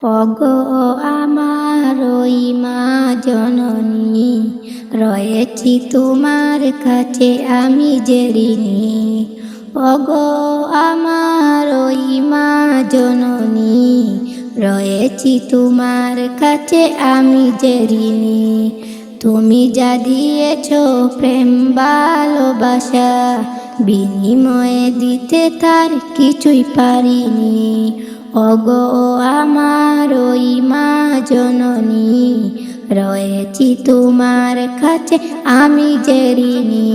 ওগো আমার ওই মা জননী, রয়েছি তোমার কাছে আমি যে ঋণী। ওগো আমার ওই মা জননী, রয়েছি তোমার কাছে আমি যে ঋণী। তুমি যা দিয়েছ প্রেম ভালোবাসা, বিনিময়ে দিতে তার কিছুই পারিনি। ওগো আমার ওই মা জননী, রয়েছি তোমার কাছে আমি যে ঋণী।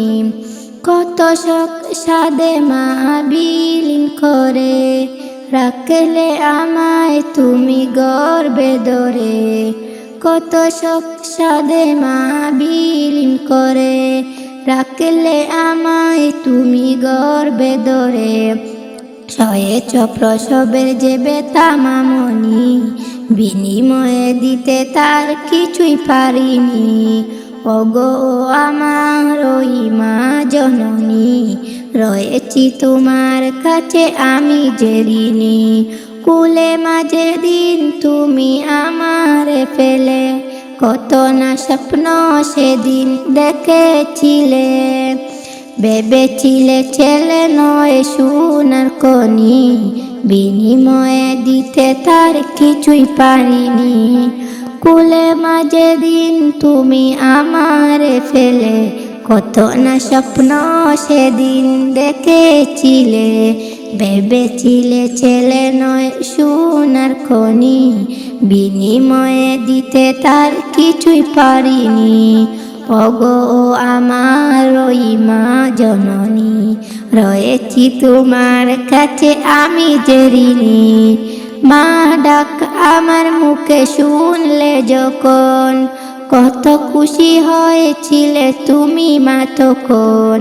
কত শোক সাদে মা বিলীন করে, রাখলে আমায় তুমি গর্বে ধরে। কত শোক সাদে মা বিলীন করে, রাখলে আমায় তুমি গর্বে ধরে। সয়েছ প্রসবের যে বেতা মামনি, বিনিময়ে দিতে তার কিছুই পারিনি। ওগো আমার ওই মা জননী, রয়েছি তোমার কাছে আমি যে ঋণী। কুলে মাঝে দিন তুমি আমারে ফেলে, কত না স্বপ্ন সেদিন দেখেছিলে। ভেবেছিলে ছেলে নয় সোনার কনি, বিনিময়ে দিতে তার কিছুই পারিনি। কুলে মাঝে দিন তুমি আমারে ফেলে, কত না স্বপ্ন সেদিন দেখেছিলে। ভেবেছিলে ছেলে নয় সোনার খনি, বিনিময়ে দিতে তার কিছুই পারিনি। ওগো আমার ওই মা জননী, রয়েছি তোমার কাছে আমি যে ঋণী। মা ডাক আমার মুখে শুনলে যখন, কত খুশি হয়েছিলে তুমি মা তখন।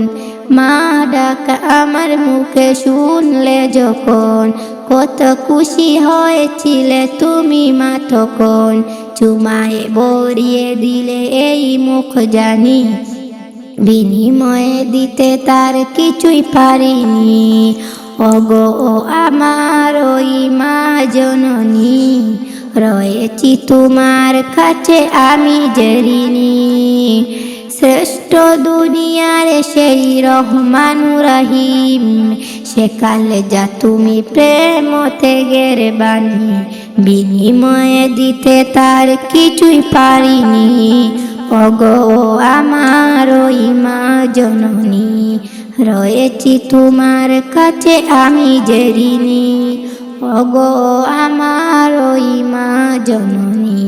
মা ডাক আমার মুখে শুনলে যখন, কত খুশি হয়েছিলে তুমি মা তখন। চুমায়ে ভরিয়ে দিলে এই মুখ জানি, বিনিময়ে দিতে তার কিছুই পারিনি। ওগো আমার ওই মা জননী, রয়েছি তোমার কাছে আমি যে ঋণী। শ্রেষ্ঠ দুনিয়ার সেই রহমান রহিম, সেকালে যা তুমি প্রেম ত্যাগের বাণী, বিনিময়ে দিতে তার কিছুই পারিনি। ওগো আমার ওই মা জননী, রয়েছি তোমার কাছে আমি যে ঋণী। ওগো আমার ওই মা জননী,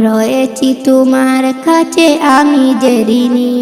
রয়েছি তোমার কাছে আমি যে ঋণী।